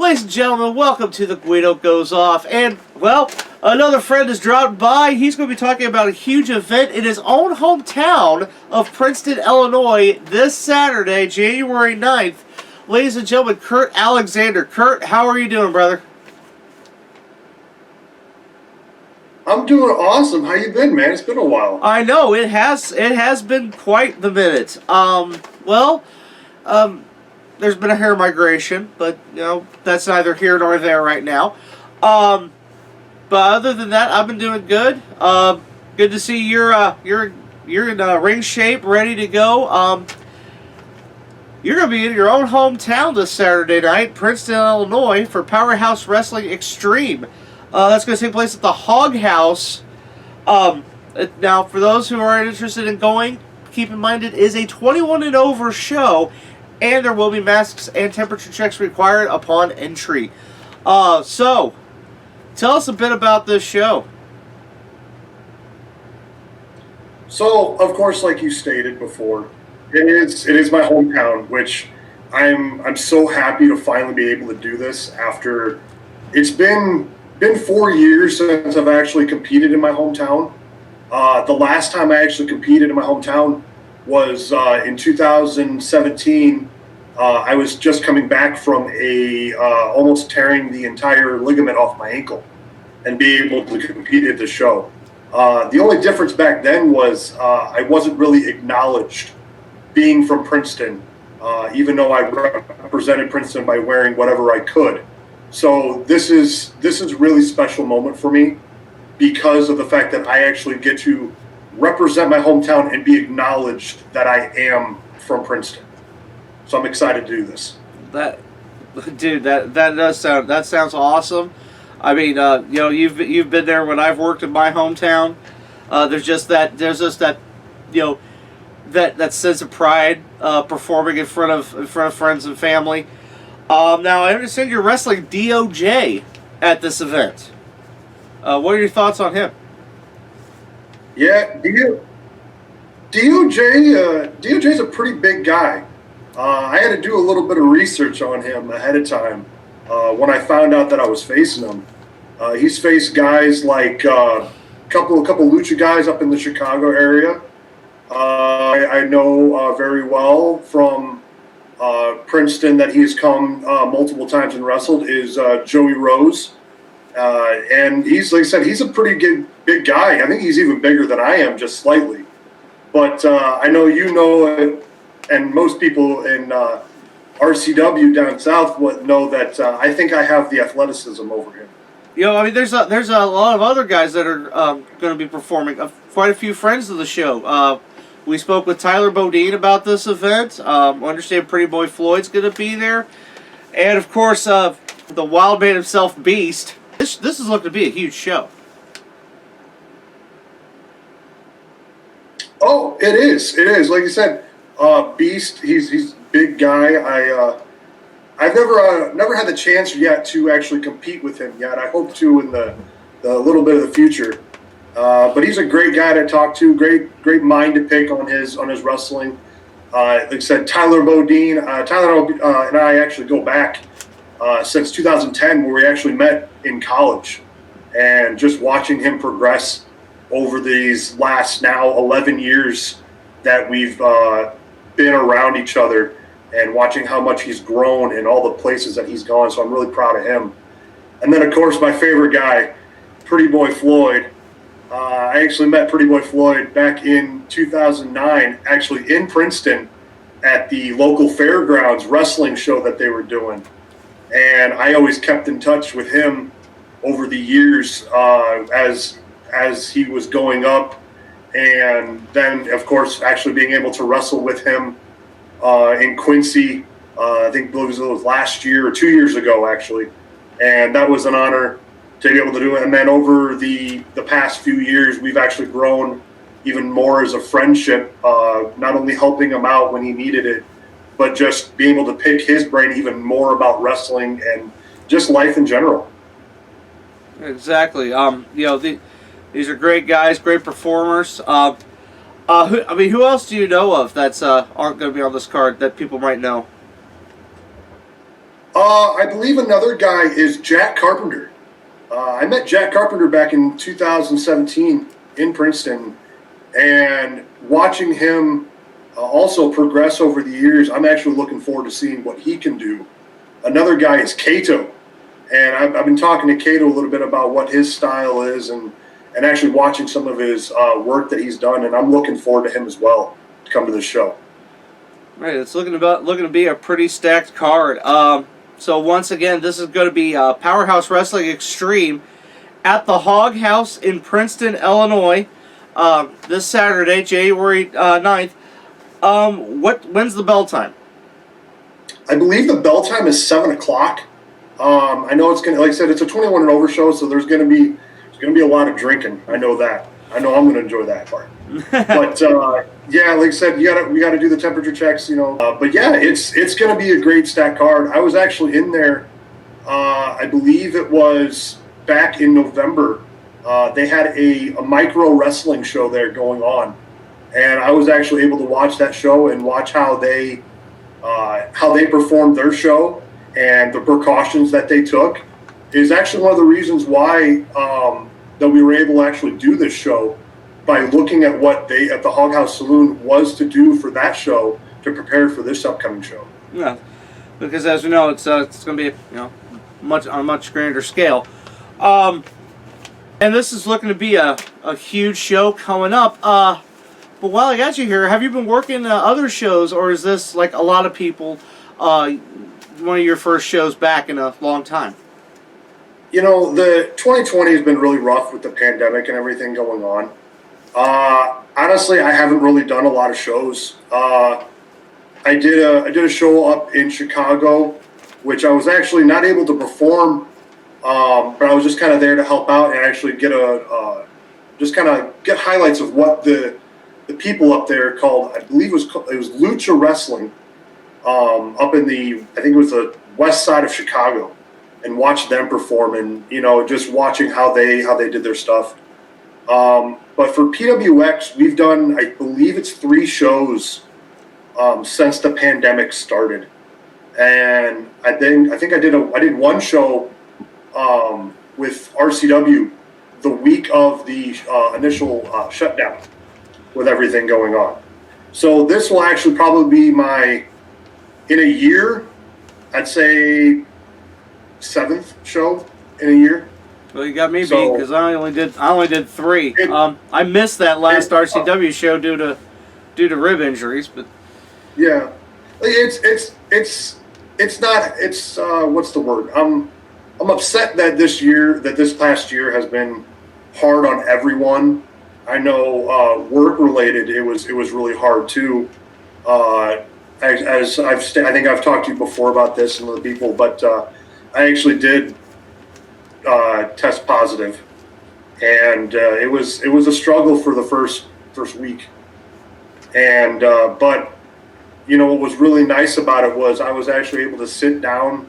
Ladies and gentlemen, welcome to the Guido Goes Off. And, well, another friend has dropped by. He's going to be talking about a huge event in his own hometown of Princeton, Illinois, this Saturday, January 9th. Ladies and gentlemen, Kurt Alexzander. Kurt, how are you doing, brother? I'm doing awesome. How you been, man? It's been a while. I know, it has been quite the minute. There's been a hair migration, but you know that's neither here nor there right now. But other than that, I've been doing good. Good to see you're in ring shape, ready to go. You're gonna be in your own hometown this Saturday night, Princeton, Illinois, for Powerhouse Wrestling Xtreme. That's going to take place at the Hawg House. Now, for those who are interested in going, keep in mind it is a 21 and over show, and there will be masks and temperature checks required upon entry. So, tell us a bit about this show. So, of course, like you stated before, it is my hometown, which I'm so happy to finally be able to do this after it's been 4 years since I've actually competed in my hometown. The last time I actually competed in my hometown was in 2017. I was just coming back from almost tearing the entire ligament off my ankle and being able to compete at the show. The only difference back then was I wasn't really acknowledged being from Princeton, even though I represented Princeton by wearing whatever I could. So this is a really special moment for me because of the fact that I actually get to represent my hometown and be acknowledged that I am from Princeton. So I'm excited to do this. That sounds awesome. I mean, you've been there when I've worked in my hometown. There's just that that sense of pride performing in front of friends and family. Now, I understand you're wrestling DOJ at this event. What are your thoughts on him? Yeah, DOJ's a pretty big guy. I had to do a little bit of research on him ahead of time when I found out that I was facing him. He's faced guys like a couple lucha guys up in the Chicago area. I know very well from Princeton that he's come multiple times and wrestled is Joey Rose. And he's, like I said, he's a pretty big guy. I think he's even bigger than I am, just slightly. But I know you know it, and most people in RCW down south would know that I think I have the athleticism over him. I mean, there's a lot of other guys that are going to be performing. Quite a few friends of the show. We spoke with Tyler Bodine about this event. I understand Pretty Boy Floyd's going to be there. And, of course, the wild man himself, Beast. This is looking to be a huge show. Oh, it is. It is. Like you said, Beast, he's a big guy. I've never had the chance yet to actually compete with him yet. I hope to in the little bit of the future. But he's a great guy to talk to. Great mind to pick on his wrestling. Like I said, Tyler Bodine. Tyler and I actually go back since 2010, where we actually met in college, and just watching him progress over these last now 11 years that we've been around each other, and watching how much he's grown in all the places that he's gone. So I'm really proud of him. And then, of course, my favorite guy, Pretty Boy Floyd. I actually met Pretty Boy Floyd back in 2009, actually in Princeton at the local fairgrounds wrestling show that they were doing. And I always kept in touch with him over the years as he was going up. And then, of course, actually being able to wrestle with him in Quincy, I think it was last year or 2 years ago, actually. And that was an honor to be able to do it. And then over the past few years, we've actually grown even more as a friendship, not only helping him out when he needed it, but just being able to pick his brain even more about wrestling and just life in general. Exactly. These are great guys, great performers. Who else do you know of that's aren't going to be on this card that people might know? I believe another guy is Jack Carpenter. I met Jack Carpenter back in 2017 in Princeton, and watching him also progress over the years, I'm actually looking forward to seeing what he can do. Another guy is Kato, and I've been talking to Kato a little bit about what his style is, and actually watching some of his work that he's done, and I'm looking forward to him as well to come to the show. Right, it's looking to be a pretty stacked card. So once again, this is going to be Powerhouse Wrestling Xtreme at the Hawg House in Princeton, Illinois, this Saturday, January 9th. When's the bell time? I believe the bell time is 7 o'clock. I know it's gonna, like I said, it's a 21 and over show, so there's gonna be a lot of drinking. I know that. I know I'm gonna enjoy that part. But yeah, like I said, we gotta do the temperature checks, But yeah, it's gonna be a great stack card. I was actually in there. I believe it was back in November. They had a micro wrestling show there going on, and I was actually able to watch that show and watch how they performed their show and the precautions that they took. Is actually one of the reasons why that we were able to actually do this show, by looking at what they at the Hawg House Saloon was to do for that show to prepare for this upcoming show. Yeah, because as we know, it's going to be on a much grander scale, and this is looking to be a huge show coming up. But while I got you here, have you been working other shows, or is this like a lot of people, one of your first shows back in a long time? The 2020 has been really rough with the pandemic and everything going on. Honestly, I haven't really done a lot of shows. I did a show up in Chicago, which I was actually not able to perform, but I was just kind of there to help out and actually get get highlights of what the people up there called. I believe it was Lucha Wrestling, up in I think it was the west side of Chicago, and watch them perform, and just watching how they did their stuff. But for PWX, we've done, I believe it's 3 shows since the pandemic started, and I think I did one show with RCW the week of the initial shutdown, with everything going on. So this will actually probably be in a year, I'd say 7th show in a year. Well, you got me beat, because I only did 3. I missed that last RCW show due to rib injuries, but yeah, it's not, what's the word? I'm upset that this past year has been hard on everyone. I know work related, it was really hard too. As I think I've talked to you before about this and other people, but I actually did test positive, and it was a struggle for the first week. And but what was really nice about it was I was actually able to sit down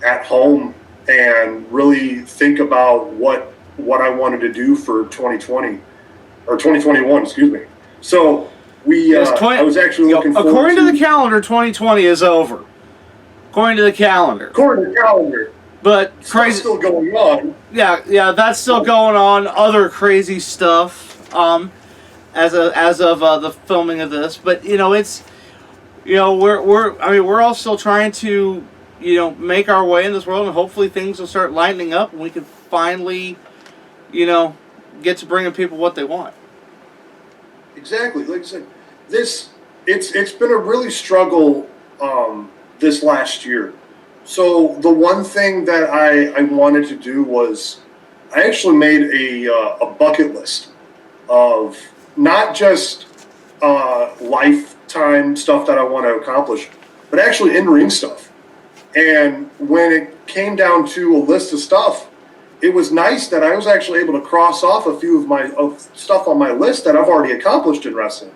at home and really think about what I wanted to do for 2020 or 2021, excuse me. So I was actually looking forward according to the calendar, 2020 is over. According to the calendar. But crazy still going on. Yeah, that's still going on. Other crazy stuff. As of the filming of this, but it's we're all still trying to make our way in this world, and hopefully things will start lightening up, and we can finally get to bringing people what they want. Exactly, like I said, it's been a really struggle this last year. So the one thing that I wanted to do was I actually made a bucket list of not just lifetime stuff that I want to accomplish, but actually in-ring stuff. And when it came down to a list of stuff, it was nice that I was actually able to cross off a few of stuff on my list that I've already accomplished in wrestling.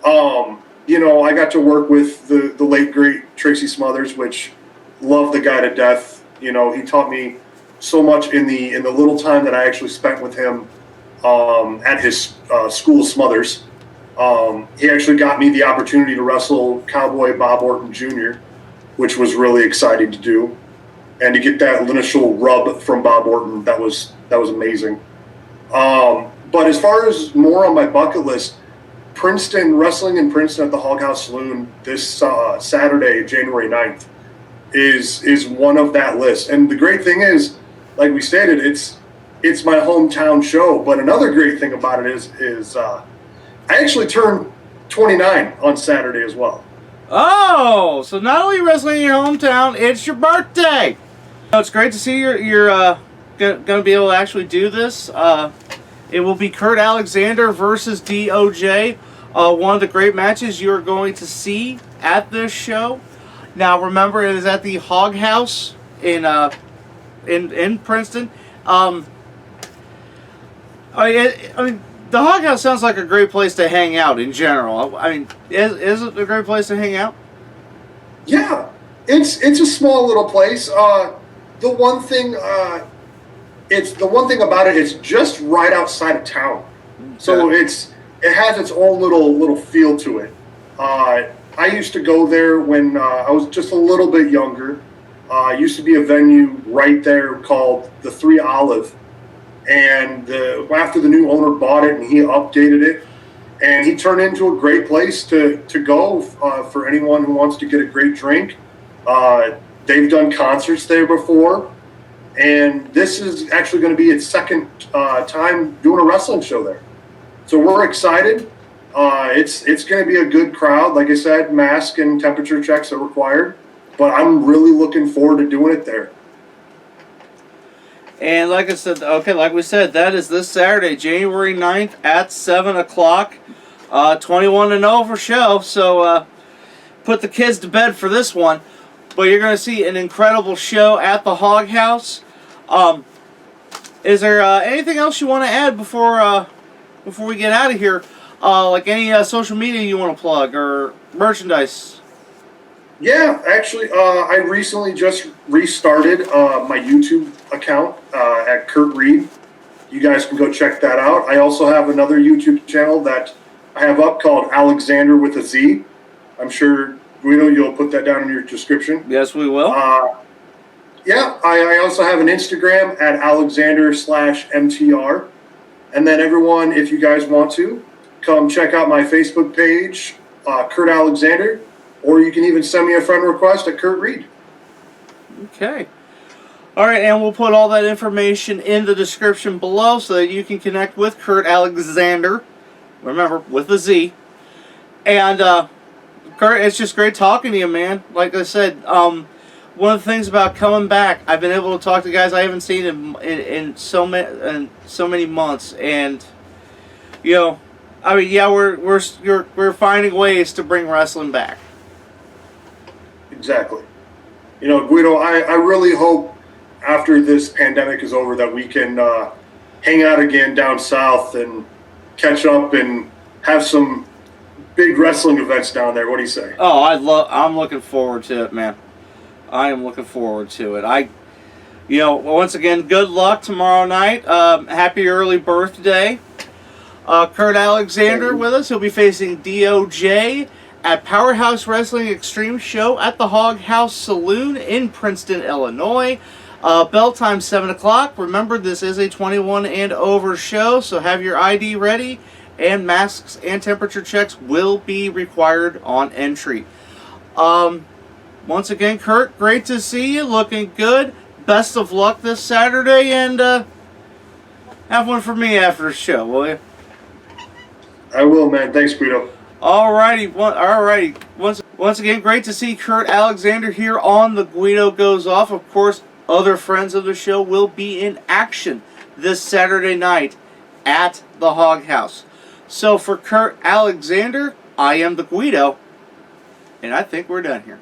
I got to work with the late great Tracy Smothers, which love the guy to death. He taught me so much in the little time that I actually spent with him at his school, Smothers. He actually got me the opportunity to wrestle Cowboy Bob Orton Jr. which was really exciting to do. And to get that initial rub from Bob Orton, that was amazing. But as far as more on my bucket list, Princeton, wrestling in Princeton at the Hawg House Saloon this Saturday, January 9th, is one of that list. And the great thing is, like we stated, it's my hometown show. But another great thing about it is I actually turned 29 on Saturday as well. Oh, so not only wrestling in your hometown, it's your birthday. It's great to see you're going to be able to actually do this. It will be Kurt Alexzander versus DOJ. One of the great matches you're going to see at this show. Now, remember, it is at the Hawg House in Princeton. I mean, the Hawg House sounds like a great place to hang out in general. I mean, is it a great place to hang out? Yeah, it's a small little place. The one thing about it, it's just right outside of town, so it has its own little feel to it. I used to go there when I was just a little bit younger. Used to be a venue right there called the Three Olive, and after the new owner bought it and he updated it, and he turned it into a great place to go for anyone who wants to get a great drink. They've done concerts there before, and this is actually going to be its second time doing a wrestling show there. So we're excited. It's going to be a good crowd. Like I said, mask and temperature checks are required, but I'm really looking forward to doing it there. And like I said, like we said, that is this Saturday, January 9th at 7 o'clock. 21 and 0 for show, so put the kids to bed for this one. But you're going to see an incredible show at the Hawg House. Is there anything else you want to add before we get out of here? Like any social media you want to plug or merchandise? Yeah, actually, I recently just restarted my YouTube account at Kurt Reed. You guys can go check that out. I also have another YouTube channel that I have up called Alexander with a Z. I'm sure, Guido, you'll put that down in your description. Yes, we will. Yeah, I also have an Instagram at Alexander/MTR. And then everyone, if you guys want to, come check out my Facebook page, Kurt Alexzander, or you can even send me a friend request at Kurt Reed. Okay. All right, and we'll put all that information in the description below so that you can connect with Kurt Alexzander. Remember, with a Z. And, Kurt, it's just great talking to you, man. Like I said, one of the things about coming back, I've been able to talk to guys I haven't seen in so many months, and you know, I mean, yeah, we're finding ways to bring wrestling back. Exactly. You know, Guido, I really hope after this pandemic is over that we can hang out again down south and catch up and have some big wrestling events down there. What do you say? Oh, I'm looking forward to it, man. I am looking forward to it. Once again, good luck tomorrow night. Happy early birthday. Kurt Alexzander with us. He'll be facing DOJ at Powerhouse Wrestling Xtreme show at the Hawg House Saloon in Princeton, Illinois. Bell time 7 o'clock. Remember, this is a 21 and over show, so have your ID ready, and masks and temperature checks will be required on entry. Once again, Kurt, great to see you. Looking good. Best of luck this Saturday, and have one for me after the show, will you? I will, man. Thanks, Guido. Alrighty. Once again, great to see Kurt Alexzander here on The Guido Goes Off. Of course, other friends of the show will be in action this Saturday night at the Hawg House. So for Kurt Alexzander, I am the Guido, and I think we're done here.